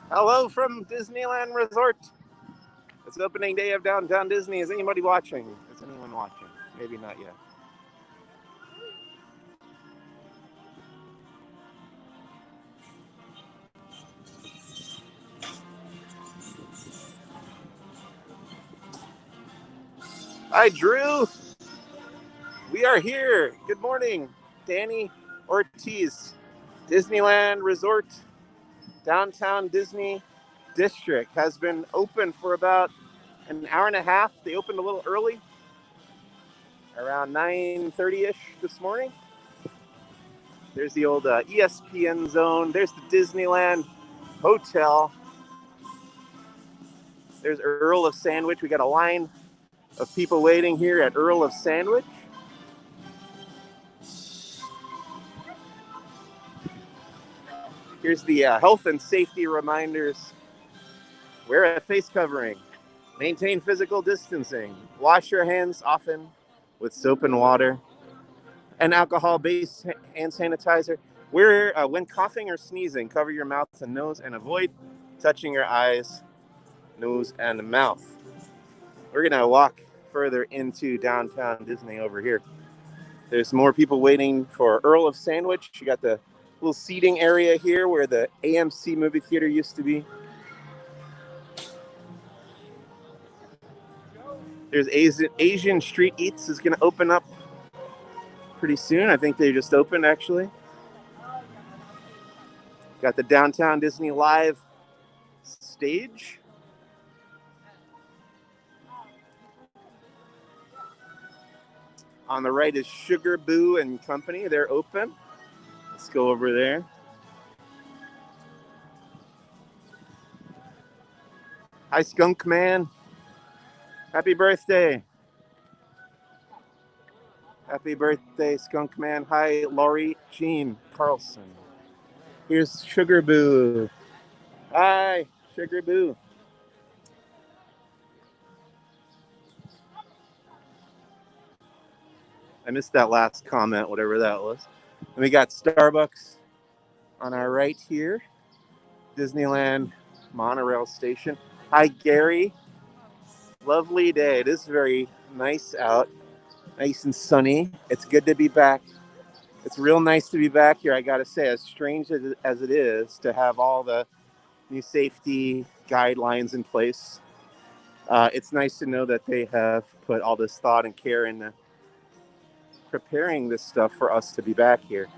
Hello from Disneyland Resort. It's opening day of Downtown Disney. Is anybody watching? Is anyone watching? Maybe not yet. Hi, Drew. We are here. Good morning, Danny Ortiz. Disneyland Resort, Downtown Disney District has been open for about an hour and a half. They opened a little early, around 9:30ish this morning. There's the old ESPN zone. There's the Disneyland Hotel. There's Earl of Sandwich. We got a line of people waiting here at Earl of Sandwich. Here's the health and safety reminders. Wear a face covering. Maintain physical distancing. Wash your hands often with soap and water. And alcohol-based hand sanitizer. When coughing or sneezing, cover your mouth and nose and avoid touching your eyes, nose, and mouth. We're going to walk further into downtown Disney over here. There's more people waiting for Earl of Sandwich. You got the little seating area here where the AMC movie theater used to be. There's Asian Street Eats is going to open up pretty soon. I think they just opened, actually. Got the Downtown Disney Live stage. On the right is Sugar Boo and Company. They're open. Let's go over there. Hi, Skunk Man. Happy birthday. Happy birthday, Skunk Man. Hi, Laurie Jean Carlson. Here's Sugar Boo. Hi, Sugar Boo. I missed that last comment, whatever that was. And we got Starbucks on our right here. Disneyland monorail station. Hi, Gary. Lovely day. It is very nice out. Nice and sunny. It's good to be back. It's real nice to be back here, I gotta say. As strange as it is to have all the new safety guidelines in place, it's nice to know that they have put all this thought and care into preparing this stuff for us to be back here.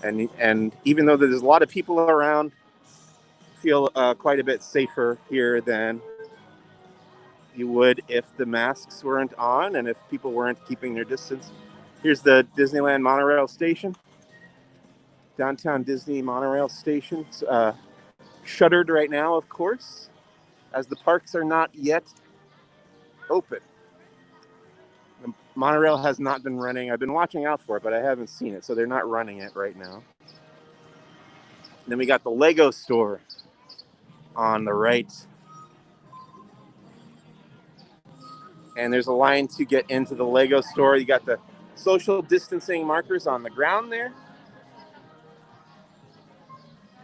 And even though there's a lot of people around, I feel quite a bit safer here than you would if the masks weren't on and if people weren't keeping their distance. Here's the Disneyland monorail station. Downtown Disney monorail station. Shuttered right now, of course, as the parks are not yet open. The monorail has not been running. I've been watching out for it, but I haven't seen it, so they're not running it right now. Then we got the Lego store on the right. And there's a line to get into the Lego store. You got the social distancing markers on the ground there.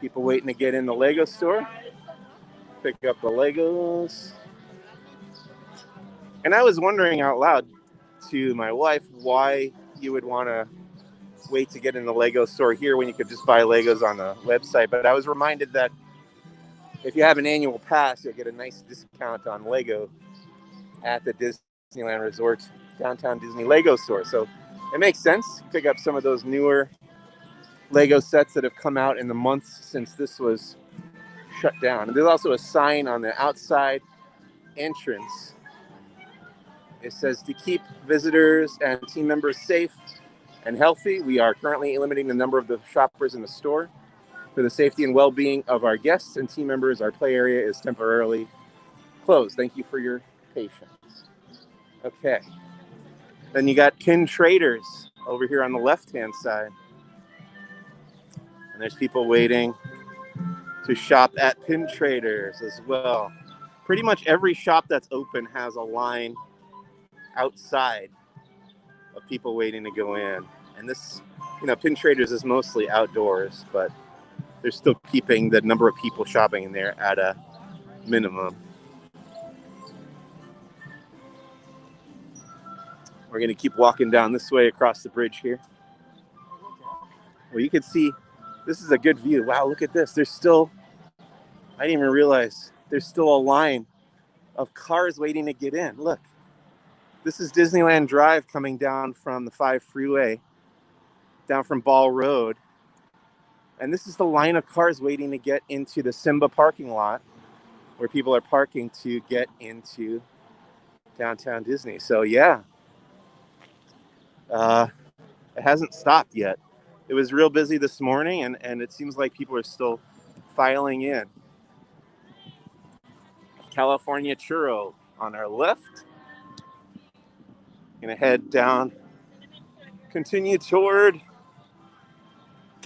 People waiting to get in the Lego store. Pick up the Legos. And I was wondering out loud to my wife why you would want to wait to get in the Lego store here when you could just buy Legos on the website. But I was reminded that if you have an annual pass, you'll get a nice discount on Lego at the Disneyland Resort Downtown Disney Lego store. So it makes sense. Pick up some of those newer Lego sets that have come out in the months since this was shut down. And there's also a sign on the outside entrance. It says, to keep visitors and team members safe and healthy, we are currently limiting the number of the shoppers in the store. For the safety and well-being of our guests and team members, our play area is temporarily closed. Thank you for your patience. Okay. Then you got Pin Traders over here on the left-hand side. And there's people waiting to shop at Pin Traders as well. Pretty much every shop that's open has a line outside of people waiting to go in. And this, Pin Traders is mostly outdoors, but they're still keeping the number of people shopping in there at a minimum. We're going to keep walking down this way across the bridge here. Well, you can see this is a good view. Wow, look at this. There's still, I didn't even realize, there's still a line of cars waiting to get in. Look, this is Disneyland Drive coming down from the 5 freeway, down from Ball Road. And this is the line of cars waiting to get into the Simba parking lot where people are parking to get into downtown Disney. So yeah, it hasn't stopped yet. It was real busy this morning, and it seems like people are still filing in. California Churro on our left. Gonna head down, continue toward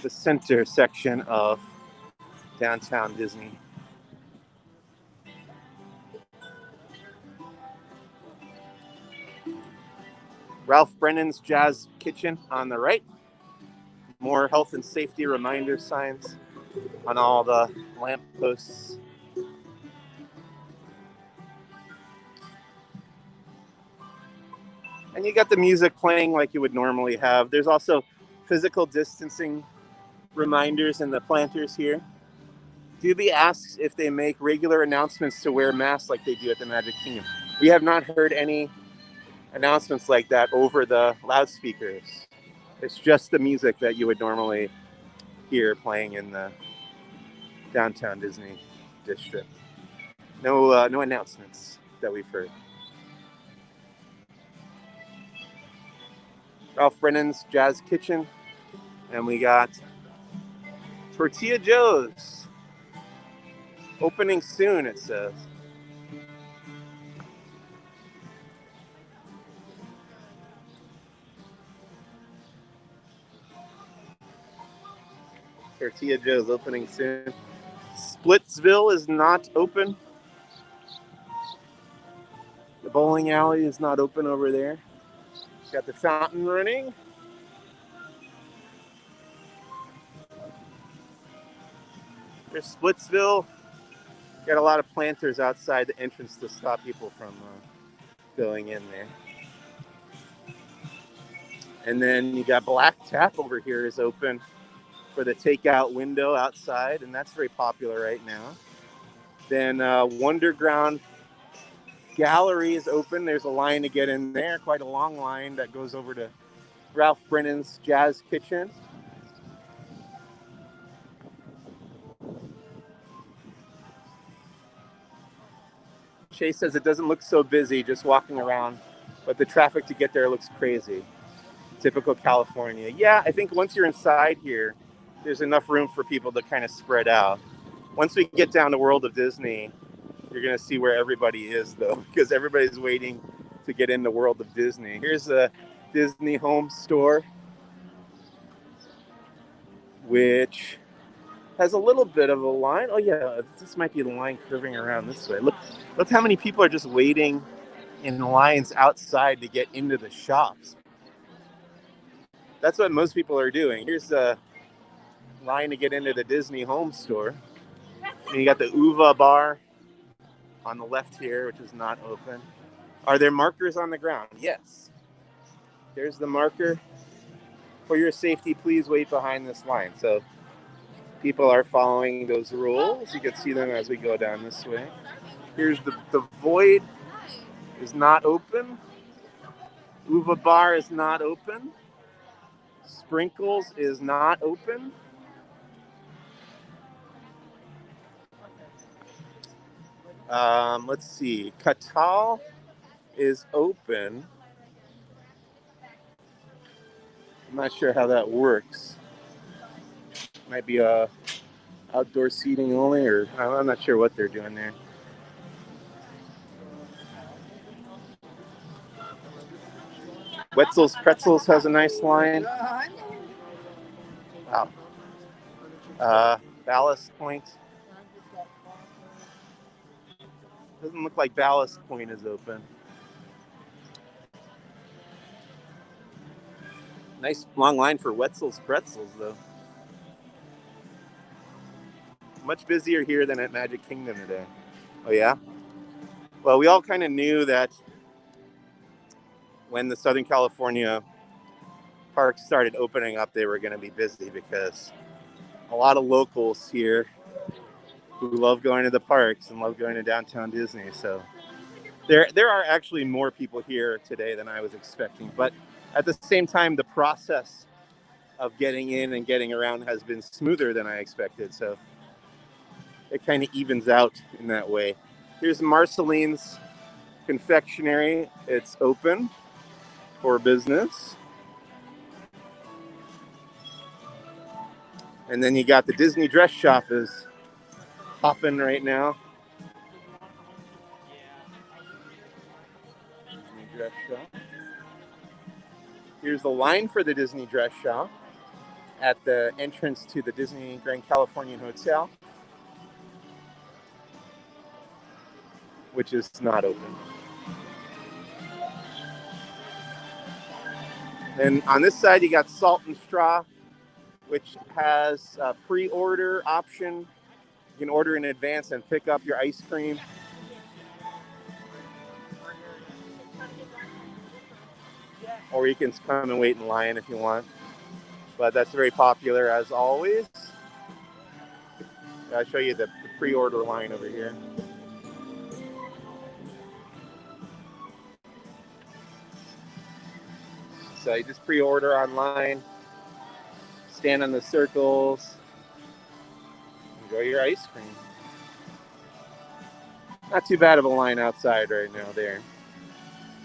the center section of downtown Disney. Ralph Brennan's Jazz Kitchen on the right. More health and safety reminder signs on all the lampposts. And you got the music playing like you would normally have. There's also physical distancing reminders in the planters here. Doobie asks if they make regular announcements to wear masks like they do at the Magic Kingdom. We have not heard any announcements like that over the loudspeakers. It's just the music that you would normally hear playing in the downtown Disney district. No announcements that we've heard. Ralph Brennan's Jazz Kitchen, and we got Tortilla Joe's opening soon, it says. Tortilla Joe's opening soon. Splitsville is not open. The bowling alley is not open over there. Got the fountain running. There's Splitsville. Got a lot of planters outside the entrance to stop people from going in there. And then you got Black Tap over here is open for the takeout window outside, and that's very popular right now. Then Wonderground Gallery is open. There's a line to get in there, quite a long line that goes over to Ralph Brennan's Jazz Kitchen. Chase says it doesn't look so busy just walking around, but the traffic to get there looks crazy. Typical California. Yeah, I think once you're inside here, there's enough room for people to kind of spread out. Once we get down to World of Disney, you're going to see where everybody is, though, because everybody's waiting to get into World of Disney. Here's the Disney Home Store, which has a little bit of a line. Oh, yeah, this might be the line curving around this way. Look how many people are just waiting in lines outside to get into the shops. That's what most people are doing. Here's the line to get into the Disney Home Store. And you got the Uva bar on the left here, which is not open. Are there markers on the ground? Yes. There's the marker. For your safety, please wait behind this line. So people are following those rules. You can see them as we go down this way. Here's the Void is not open. Uva bar is not open. Sprinkles is not open. Let's see. Catal is open. I'm not sure how that works. Might be outdoor seating only, or I'm not sure what they're doing there. Wetzel's Pretzels has a nice line. Wow. Ballast Point. Doesn't look like Ballast Point is open. Nice long line for Wetzel's Pretzels, though. Much busier here than at Magic Kingdom today. Oh yeah? Well, we all kind of knew that when the Southern California parks started opening up, they were going to be busy because a lot of locals here who love going to the parks and love going to downtown Disney. So there are actually more people here today than I was expecting. But at the same time, the process of getting in and getting around has been smoother than I expected. So it kind of evens out in that way. Here's Marceline's Confectionery. It's open for business. And then you got the Disney Dress Shop is hopping right now. Disney Dress Shop. Here's the line for the Disney Dress Shop at the entrance to the Disney Grand Californian Hotel, which is not open. And on this side, you got Salt and Straw, which has a pre-order option. You can order in advance and pick up your ice cream. Or you can come and wait in line if you want. But that's very popular as always. I'll show you the pre-order line over here. So you just pre-order online, stand on the circles, enjoy your ice cream. Not too bad of a line outside right now there.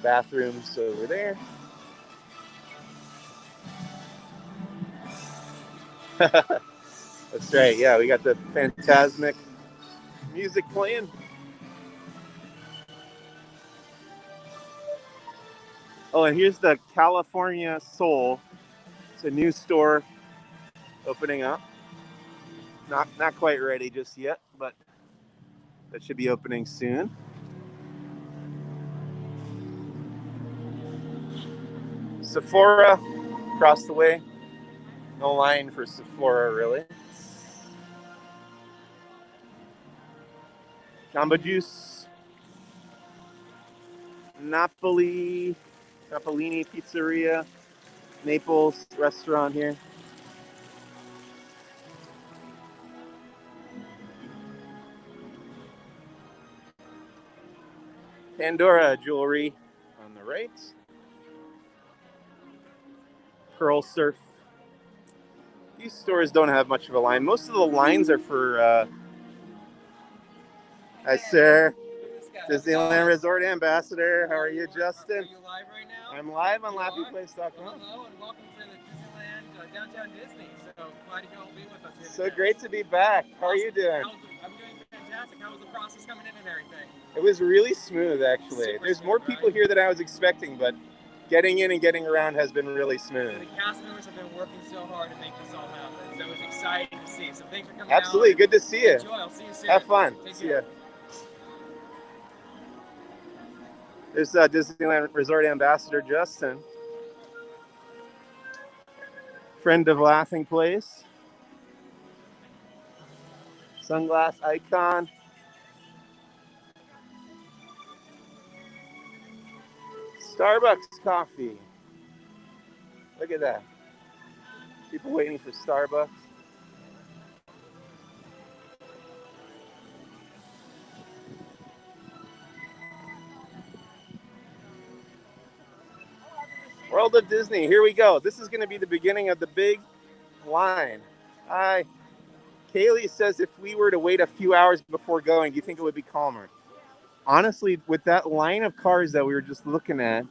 Bathrooms over there. That's right, yeah, we got the Fantasmic music playing. Oh, and here's the California Soul. It's a new store opening up. Not quite ready just yet, but that should be opening soon. Sephora across the way. No line for Sephora really. Jamba Juice. Napolini Pizzeria. Naples restaurant here. Pandora Jewelry on the right. Pearl Surf. These stores don't have much of a line. Most of the lines are for, hi sir, Disneyland Resort Ambassador. How are you, Justin? Are you live right now? I'm live on LaughingPlace.com. Hello and welcome to the Disneyland Downtown Disney. So glad you can all be with us here So today. great to be back. How are you doing? I'm doing fantastic. How was the process coming in and everything? It was really smooth, actually. Super There's smooth, more people right? here than I was expecting, but getting in and getting around has been really So smooth. the cast members have been working so hard to make this all happen. So it was exciting to see. So thanks for coming Absolutely. out. Good to see you. Enjoy. I'll see you soon. Have fun. Take See care. ya. There's Disneyland Resort Ambassador Justin. Friend of Laughing Place. Sunglass icon. Starbucks coffee. Look at that. People waiting for Starbucks. World of Disney. Here we go. This is going to be the beginning of the big line. Hi. Kaylee says if we were to wait a few hours before going, do you think it would be calmer? Honestly, with that line of cars that we were just looking at,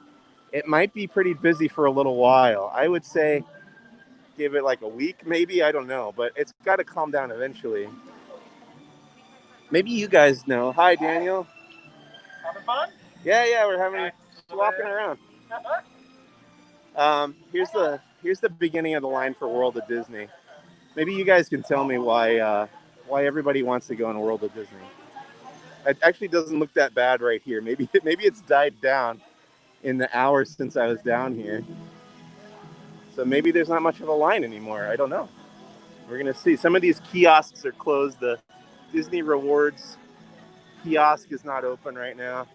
it might be pretty busy for a little while. I would say give it like a week, maybe. I don't know, but it's got to calm down eventually. Maybe you guys know. Hi, Daniel. Having fun? Yeah, we're having walking around. Here's the beginning of the line for World of Disney. Maybe you guys can tell me why everybody wants to go in World of Disney. It actually doesn't look that bad right here. Maybe it's died down in the hours since I was down here. So maybe there's not much of a line anymore. I don't know. We're gonna see. Some of these kiosks are closed. The Disney Rewards kiosk is not open right now.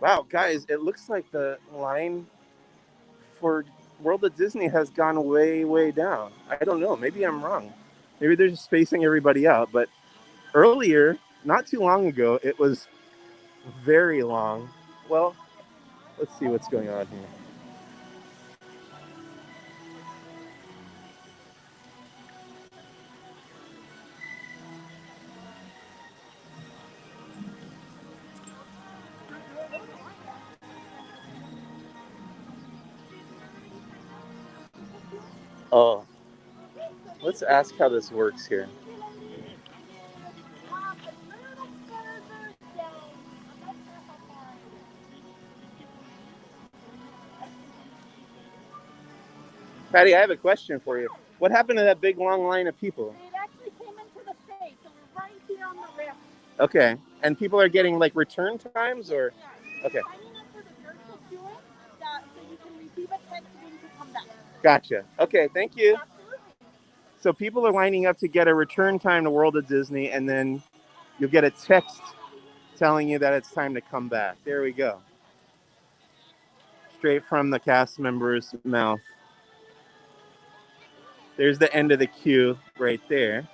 Wow, guys, it looks like the line for World of Disney has gone way, way down. I don't know. Maybe I'm wrong. Maybe they're just spacing everybody out. But earlier, not too long ago, it was very long. Well, let's see what's going on here. Oh, let's ask how this works here. Patty, I have a question for you. What happened to that big long line of people? It actually came into the space, so we're right here on the ramp. Okay, and people are getting like return times, or Yeah. okay. Signing up for the virtual queuing, so you can receive a text when to come back. Gotcha. Okay, thank you. Absolutely. So people are lining up to get a return time to World of Disney, and then you'll get a text telling you that it's time to come back. There we go. Straight from the cast member's mouth. There's the end of the queue right there.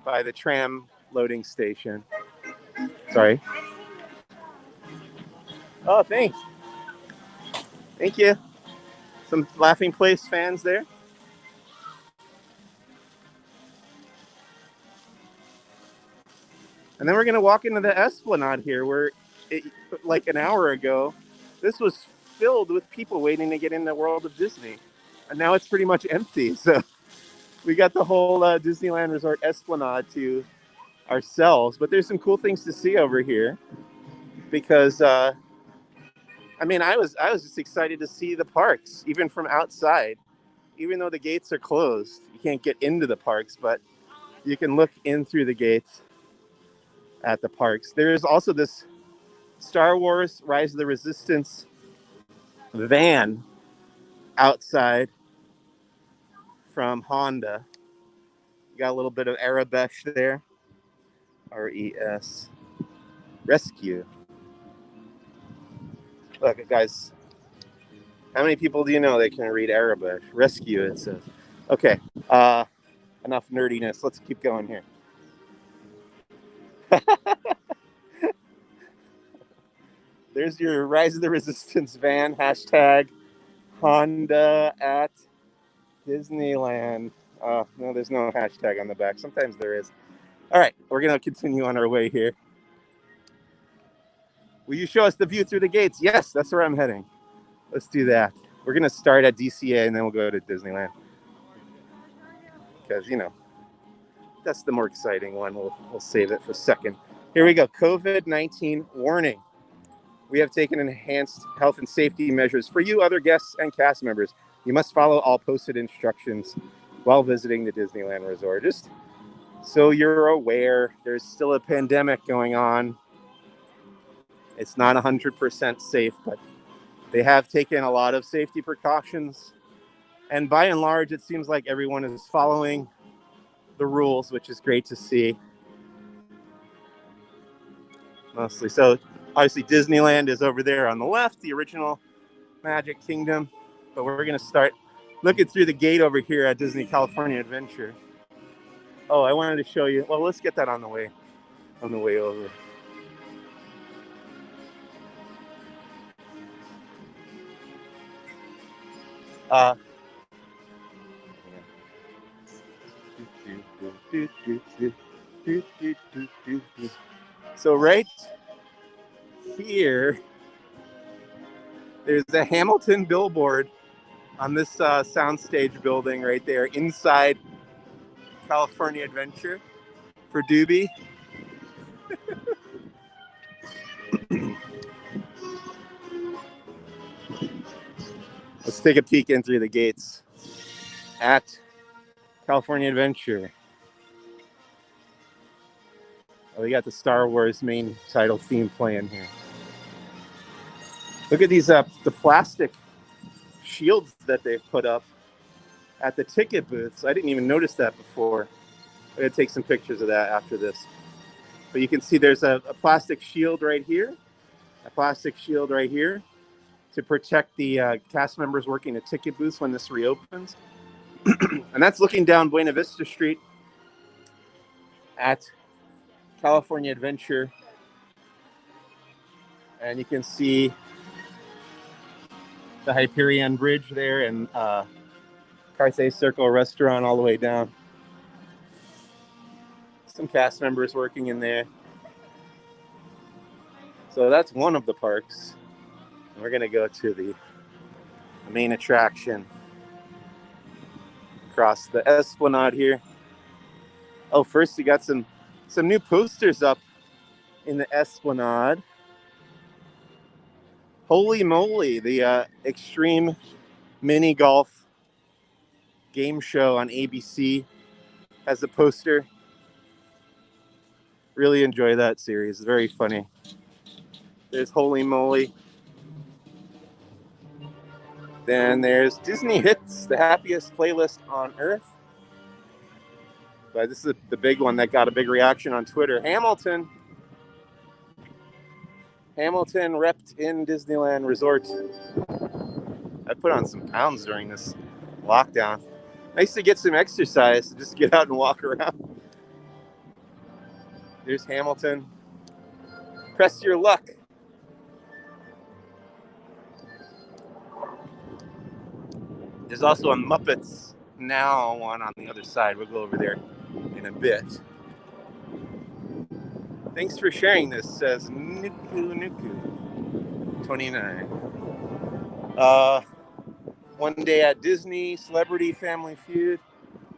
By the tram loading station. Sorry. Oh, thanks. Thank you. Some Laughing Place fans there. And then we're going to walk into the Esplanade here, where like an hour ago, this was filled with people waiting to get into World of Disney. And now it's pretty much empty. So we got the whole Disneyland Resort Esplanade to ourselves. But there's some cool things to see over here. Because, I was just excited to see the parks, even from outside. Even though the gates are closed, you can't get into the parks, but you can look in through the gates at the parks. There is also this Star Wars Rise of the Resistance van outside from Honda. You got a little bit of Arabesh there. R-E-S. Rescue. Look, guys. How many people do you know that can read Arabic? Rescue, it says. Okay. Enough nerdiness. Let's keep going here. There's your Rise of the Resistance van. Hashtag Honda at Disneyland. No, there's no hashtag on the back. Sometimes there is. All right. We're going to continue on our way here. Will you show us the view through the gates? Yes, that's where I'm heading. Let's do that. We're going to start at DCA and then we'll go to Disneyland. Because, that's the more exciting one. We'll save it for second. Here we go. COVID-19 warning. We have taken enhanced health and safety measures for you, other guests and cast members. You must follow all posted instructions while visiting the Disneyland Resort. Just so you're aware, there's still a pandemic going on. It's not 100% safe, but they have taken a lot of safety precautions. And by and large, it seems like everyone is following the rules, which is great to see. Mostly. So obviously Disneyland is over there on the left, the original Magic Kingdom. But we're going to start looking through the gate over here at Disney California Adventure. Oh, I wanted to show you. Well, let's get that on the way over. So right here, there's a Hamilton billboard on this soundstage building right there inside California Adventure for Doobie. Let's take a peek in through the gates at California Adventure. Oh, we got the Star Wars main title theme playing here. Look at these the plastic shields that they've put up at the ticket booths. I didn't even notice that before. I'm going to take some pictures of that after this. But you can see there's a plastic shield right here, a plastic shield right here to protect the cast members working at ticket booths when this reopens. And that's looking down Buena Vista Street at California Adventure. And you can see the Hyperion Bridge there and Carthay Circle restaurant all the way down. Some cast members working in there. So that's one of the parks. We're going to go to the main attraction across the Esplanade here. Oh, first you got some new posters up in the Esplanade. Holy moly, the Extreme Mini Golf game show on ABC has a poster. Really enjoy that series. It's very funny. There's Holy Moly. Then there's Disney Hits, the happiest playlist on earth. But this is the big one that got a big reaction on Twitter. Hamilton repped in Disneyland Resort. I put on some pounds during this lockdown. Nice to get some exercise, to just get out and walk around. There's Hamilton. Press your luck. There's also a Muppets Now one on the other side. We'll go over there in a bit. Thanks for sharing this, says Nuku29. One Day at Disney, Celebrity Family Feud,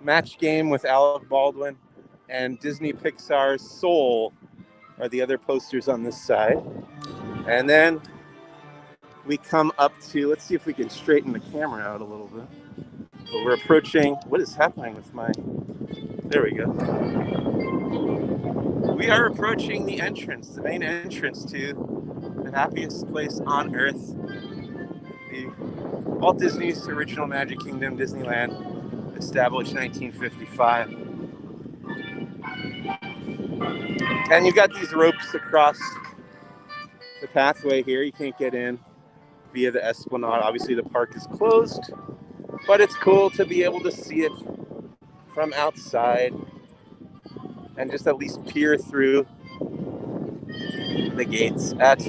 Match Game with Alec Baldwin, and Disney Pixar's Soul are the other posters on this side. And then we come up to, let's see if we can straighten the camera out a little bit. But we're approaching, what is happening with my, there we go. We are approaching the entrance, the main entrance to the happiest place on earth, the Walt Disney's original Magic Kingdom, Disneyland, established in 1955. And you've got these ropes across the pathway here. You can't get in via the Esplanade. Obviously the park is closed, but it's cool to be able to see it from outside and just at least peer through the gates at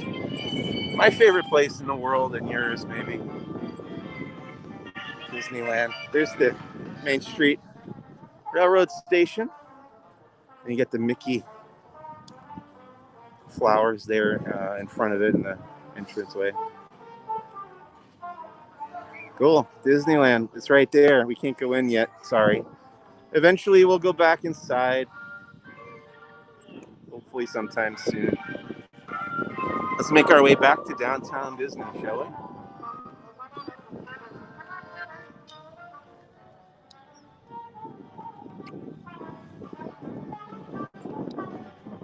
my favorite place in the world, and yours maybe, Disneyland. There's the Main Street Railroad Station, and you get the Mickey flowers there in front of it in the entranceway. Cool. Disneyland. It's right there. We can't go in yet. Sorry. Eventually, we'll go back inside. Hopefully sometime soon. Let's make our way back to downtown Disney, shall we?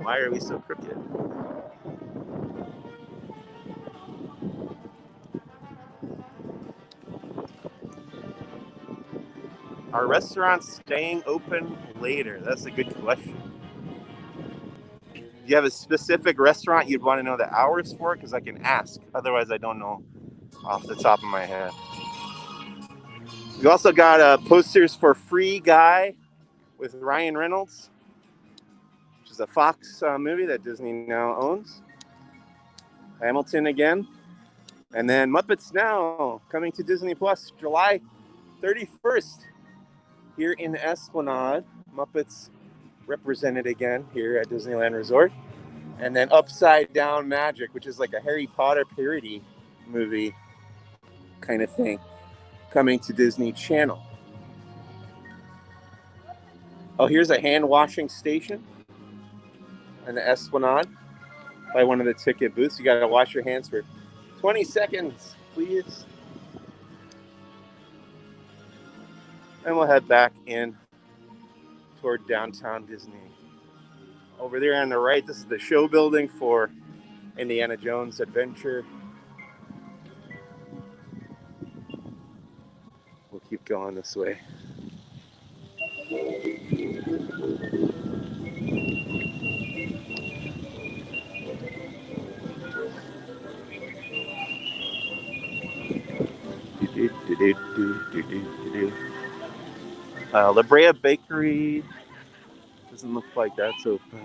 Why are we so crooked? Are restaurants staying open later? That's a good question. Do you have a specific restaurant you'd want to know the hours for? Because I can ask. Otherwise, I don't know off the top of my head. We also got posters for Free Guy with Ryan Reynolds, which is a Fox movie that Disney now owns. Hamilton again. And then Muppets Now, coming to Disney Plus July 31st. Here in the Esplanade, Muppets represented again here at Disneyland Resort. And then Upside Down Magic, which is like a Harry Potter parody movie kind of thing, coming to Disney Channel. Oh, here's a hand washing station in the Esplanade by one of the ticket booths. You got to wash your hands for 20 seconds, please. And we'll head back in toward downtown Disney. Over there on the right, this is the show building for Indiana Jones Adventure. We'll keep going this way. La Brea Bakery doesn't look like that's open.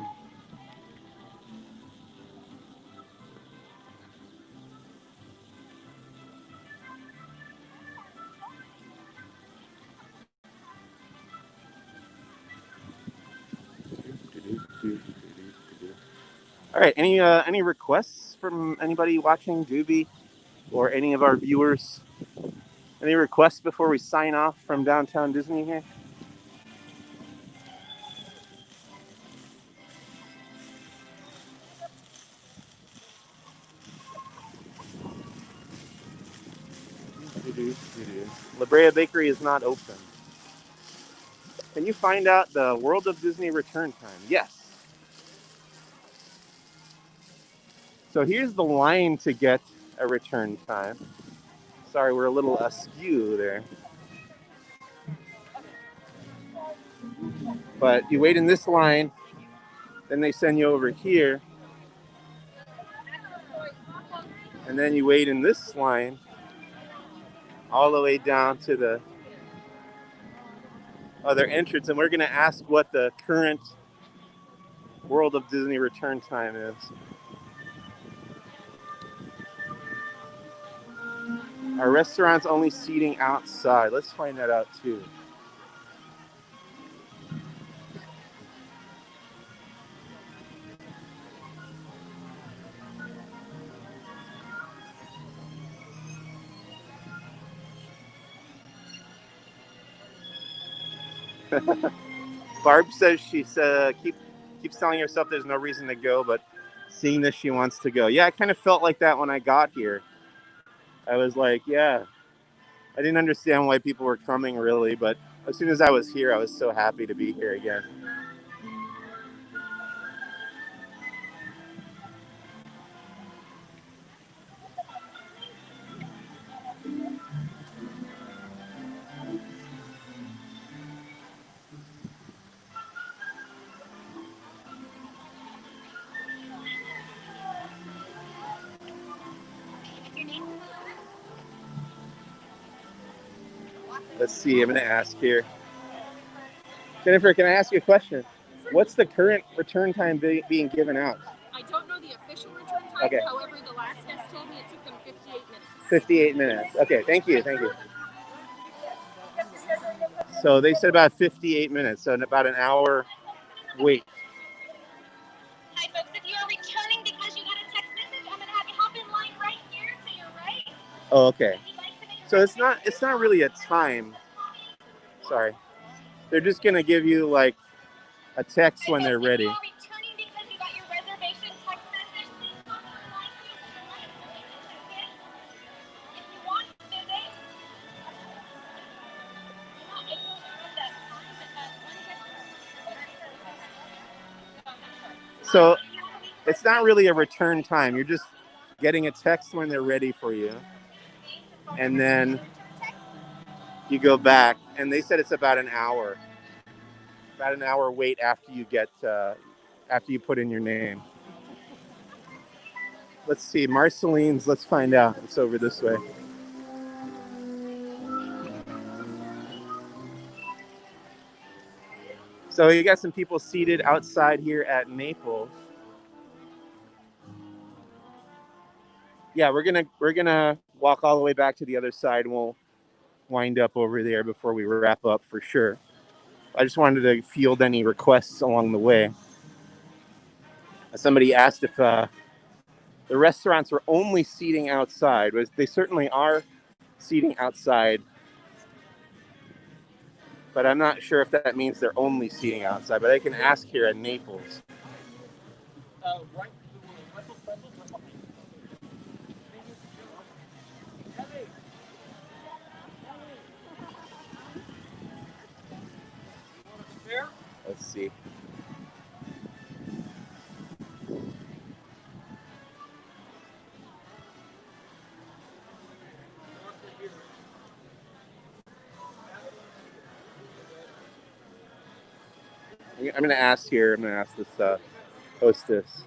All right, any requests from anybody watching Doobie or any of our viewers? Any requests before we sign off from downtown Disney here? La Brea Bakery is not open. Can you find out the World of Disney return time? Yes. So here's the line to get a return time. Sorry, we're a little askew there. But you wait in this line, then they send you over here, and then you wait in this line all the way down to the other entrance, and we're going to ask what the current World of Disney return time is. Our restaurant's only seating outside. Let's find that out too. Barb says she's keeps telling herself there's no reason to go, but seeing this, she wants to go. Yeah, I kind of felt like that when I got here. I was like, yeah, I didn't understand why people were coming really, but as soon as I was here, I was so happy to be here again. Let's see, I'm going to ask here. Jennifer, can I ask you a question? What's the current return time being given out? I don't know the official return time. Okay. However, the last guest told me it took them 58 minutes. 58 minutes. Okay, thank you. So they said about 58 minutes, so about an hour wait. Hi, folks. If you are returning because you got a text message, I'm going to have you hop in line right here to your right. Oh, okay. So it's not really a time. Sorry. They're just going to give you like a text when they're ready. If you are returning because you got your reservation text message, please hop in line here to your right so we can check in. If you want to visit, you're not able to know that time, but So it's not really a return time. You're just getting a text when they're ready for you. And then you go back, and they said it's about an hour. About an hour wait after you put in your name. Let's see, Marceline's. Let's find out. It's over this way. So you got some people seated outside here at Naples. Yeah, we're gonna walk all the way back to the other side, and we'll wind up over there before we wrap up for sure. I just wanted to field any requests along the way. Somebody asked if the restaurants were only seating outside. They certainly are seating outside, but I'm not sure if that means they're only seating outside. But I can ask here at Naples. see. I'm going to ask here. I'm going to ask this hostess.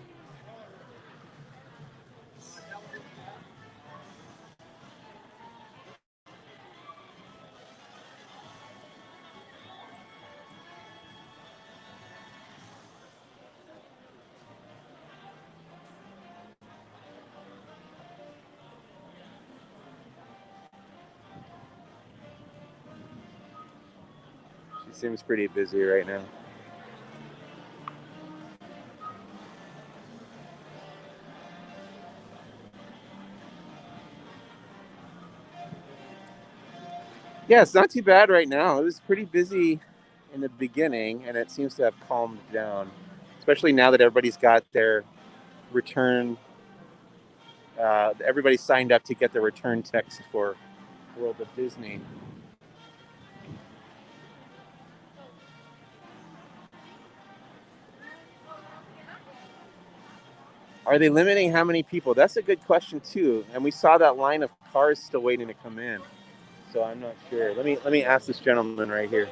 She seems pretty busy right now. Yeah, it's not too bad right now. It was pretty busy in the beginning, and it seems to have calmed down, especially now that everybody's got their return. Everybody signed up to get their return text for World of Disney. Are they limiting how many people? That's a good question too. And we saw that line of cars still waiting to come in. So I'm not sure. Let me ask this gentleman right here.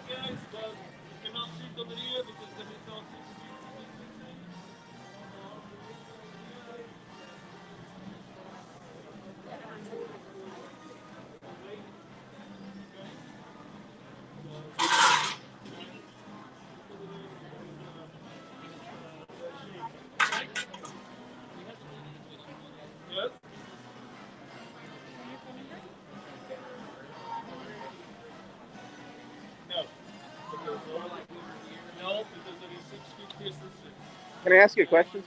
Can I ask you a question?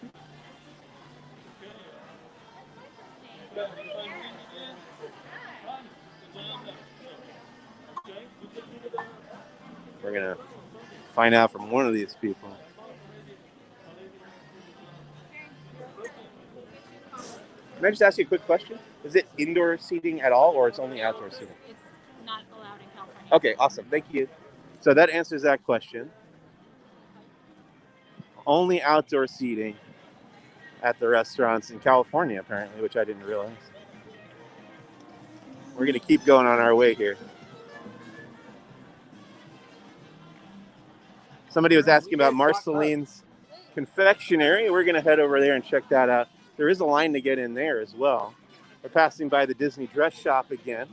We're gonna find out from one of these people. Can I just ask you a quick question? Is it indoor seating at all, or it's only outdoor seating? It's not allowed in California. Okay, awesome. Thank you. So that answers that question. Only outdoor seating at the restaurants in California, apparently, which I didn't realize. We're going to keep going on our way here. Somebody was asking about Marceline's confectionery. We're going to head over there and check that out. There is a line to get in there as well. We're passing by the Disney dress shop again.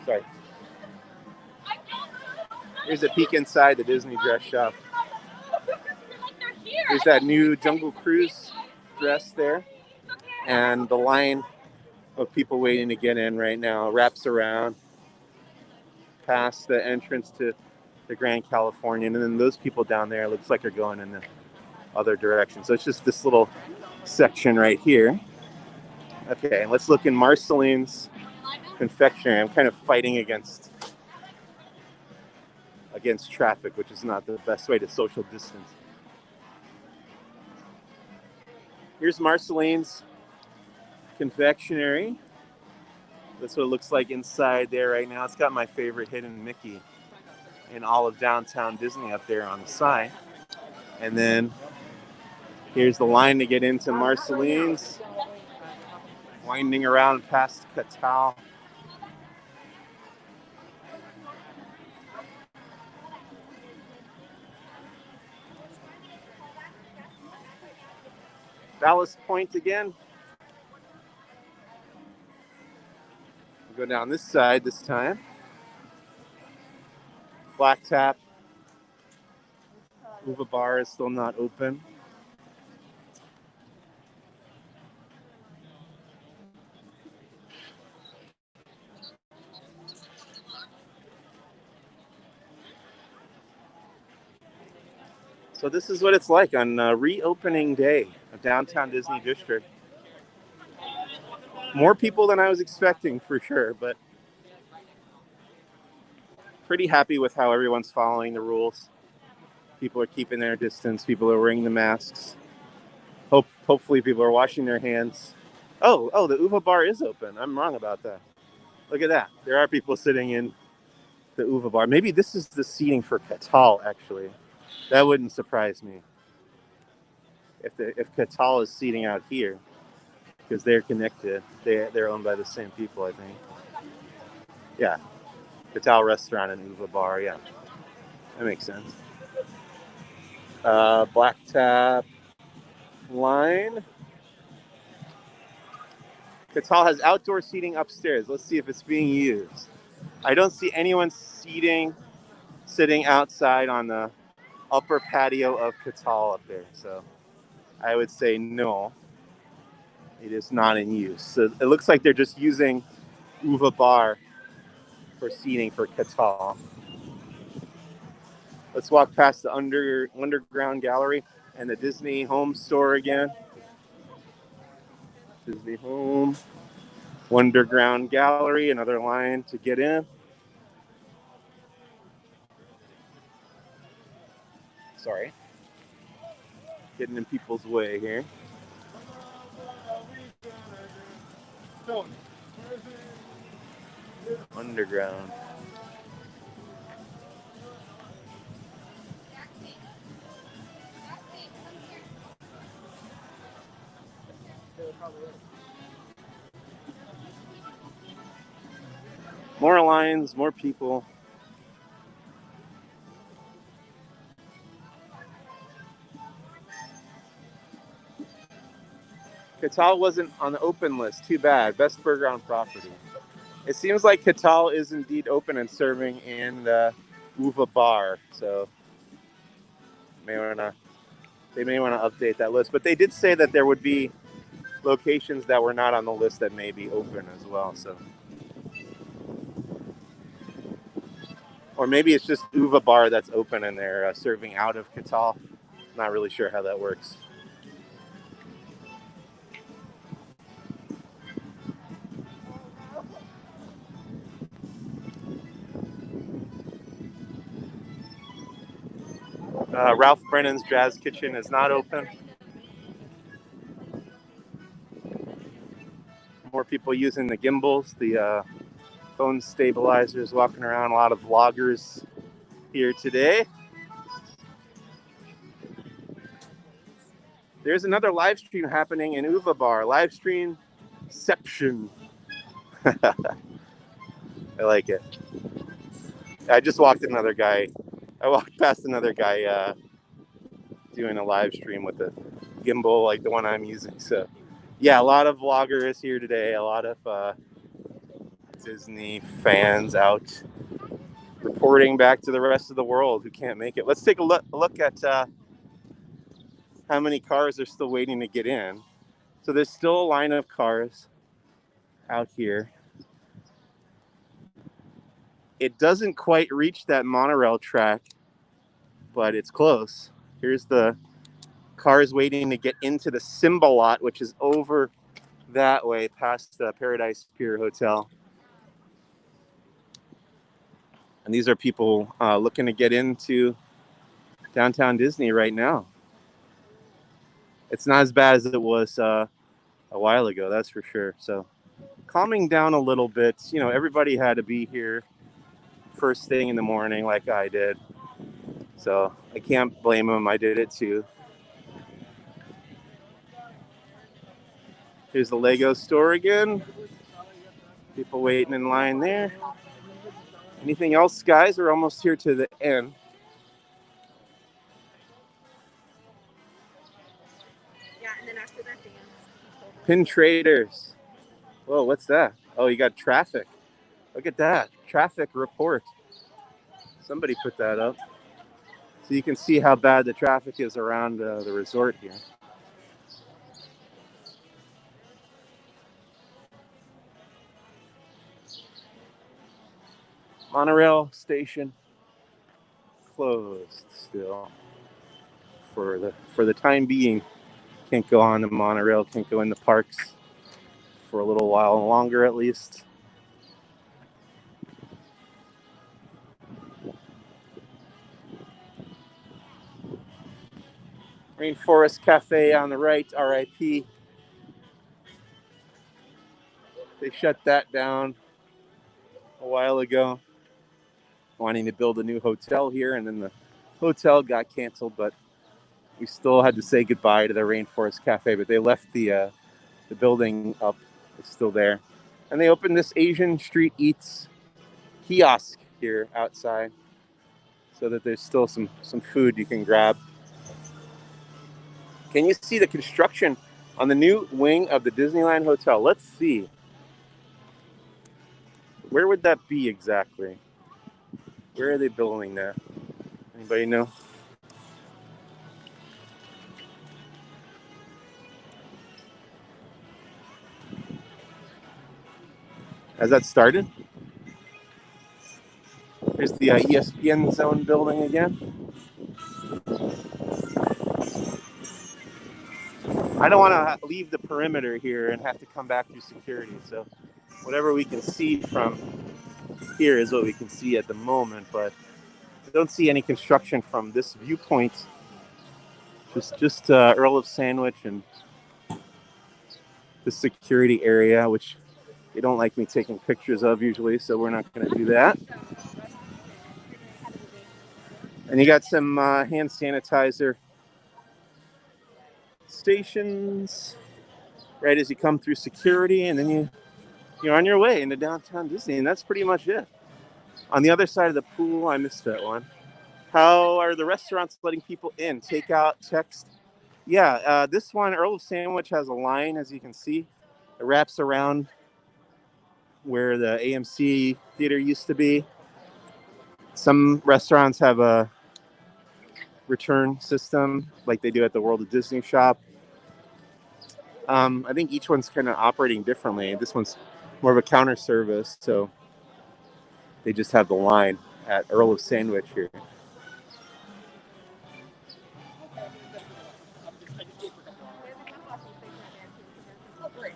Sorry. Here's a peek inside the Disney dress shop. There's that new Jungle Cruise dress there. And the line of people waiting to get in right now wraps around past the entrance to the Grand Californian. And then those people down there looks like they're going in the other direction. So it's just this little section right here. Okay, let's look in Marceline's confectionery. I'm kind of fighting against traffic, which is not the best way to social distance. Here's Marceline's confectionery. That's what it looks like inside there right now. It's got my favorite hidden Mickey in all of downtown Disney up there on the side. And then here's the line to get into Marceline's, winding around past Catal. Ballast Point again. We'll go down this side this time. Black Tap. Uva Bar is still not open. So this is what it's like on reopening day of downtown Disney District. More people than I was expecting for sure, but pretty happy with how everyone's following the rules. People are keeping their distance. People are wearing the masks. Hopefully people are washing their hands. Oh, the Uva Bar is open. I'm wrong about that. Look at that. There are people sitting in the Uva bar. Maybe this is the seating for Catal, actually. That wouldn't surprise me. If Catal is seating out here, because they're connected. They're owned by the same people, I think. Yeah. Catal Restaurant and Uva Bar, yeah. That makes sense. Black Tap line. Catal has outdoor seating upstairs. Let's see if it's being used. I don't see anyone sitting outside on the upper patio of Catal up there. So I would say no, it is not in use. So it looks like they're just using Uva Bar for seating for Catal. Let's walk past the underground gallery and the Disney Home store again. Disney Home, underground gallery, another line to get in. Sorry. Getting in people's way here. Underground. More lines, more people. Catal wasn't on the open list. Too bad. Best burger on property. It seems like Catal is indeed open and serving in the Uva Bar. So they may want to update that list. But they did say that there would be locations that were not on the list that may be open as well. So, or maybe it's just Uva Bar that's open and they're serving out of Catal. Not really sure how that works. Ralph Brennan's Jazz Kitchen is not open. More people using the gimbals, the phone stabilizers, walking around. A lot of vloggers here today. There's another live stream happening in Uva Bar. Live streamception. I like it. I just walked another guy. I walked past another guy doing a live stream with a gimbal like the one I'm using. So, yeah, a lot of vloggers here today. A lot of Disney fans out reporting back to the rest of the world who can't make it. Let's take a look at how many cars are still waiting to get in. So there's still a line of cars out here. It doesn't quite reach that monorail track, but it's close. Here's the cars waiting to get into the Simba lot, which is over that way past the Paradise Pier Hotel. And these are people looking to get into downtown Disney right now. It's not as bad as it was a while ago, that's for sure. So calming down a little bit. You know, everybody had to be here first thing in the morning like I did. So I can't blame them. I did it too. Here's the Lego store again. People waiting in line there. Anything else, guys? We're almost here to the end. Yeah, and then after that dance. Pin traders. Whoa, what's that? Oh, you got traffic. Look at that. Traffic report. Somebody put that up. So you can see how bad the traffic is around the resort here. Monorail station closed still for the time being. Can't go on the monorail, can't go in the parks for a little while longer at least. Rainforest Cafe on the right, RIP. They shut that down. a while ago, wanting to build a new hotel here, and then the hotel got canceled, but we still had to say goodbye to the Rainforest Cafe, but they left the building up. It's still there. And they opened this Asian Street Eats kiosk here outside so that there's still some food you can grab. Can you see the construction on the new wing of the Disneyland Hotel? Let's see. Where would that be exactly? Where are they building that? Anybody know? Has that started? Here's the ESPN Zone building again. I don't want to leave the perimeter here and have to come back through security. So whatever we can see from here is what we can see at the moment. But I don't see any construction from this viewpoint. Just Earl of Sandwich and the security area, which they don't like me taking pictures of usually, so we're not going to do that. And you got some hand sanitizer stations right as you come through security, and then you're on your way into downtown Disney, and that's pretty much it. On the other side of the pool, I missed that one. How are the restaurants letting people in? Takeout, text? Yeah, this one, Earl of Sandwich, has a line, as you can see. It wraps around where the AMC theater used to be. Some restaurants have a return system like they do at the World of Disney shop. I think each one's kind of operating differently. This one's more of a counter service, so they just have the line at Earl of Sandwich here.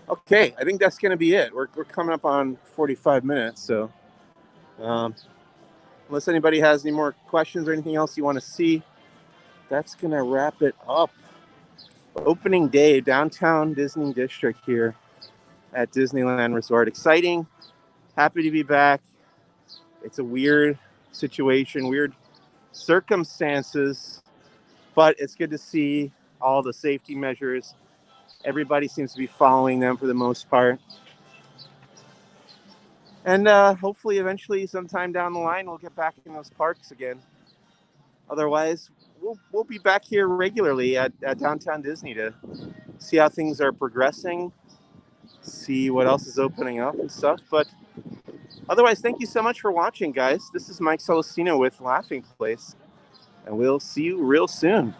Okay, I think that's going to be it. We're coming up on 45 minutes, so unless anybody has any more questions or anything else you want to see, that's going to wrap it up. Opening day, downtown Disney District here at Disneyland Resort. Exciting. Happy to be back. It's a weird situation, weird circumstances, but it's good to see all the safety measures. Everybody seems to be following them for the most part. And hopefully eventually sometime down the line we'll get back in those parks again. Otherwise, we'll be back here regularly at downtown Disney to see how things are progressing, see what else is opening up and stuff. But otherwise, thank you so much for watching, guys. This is Mike Celestino with Laughing Place, and we'll see you real soon.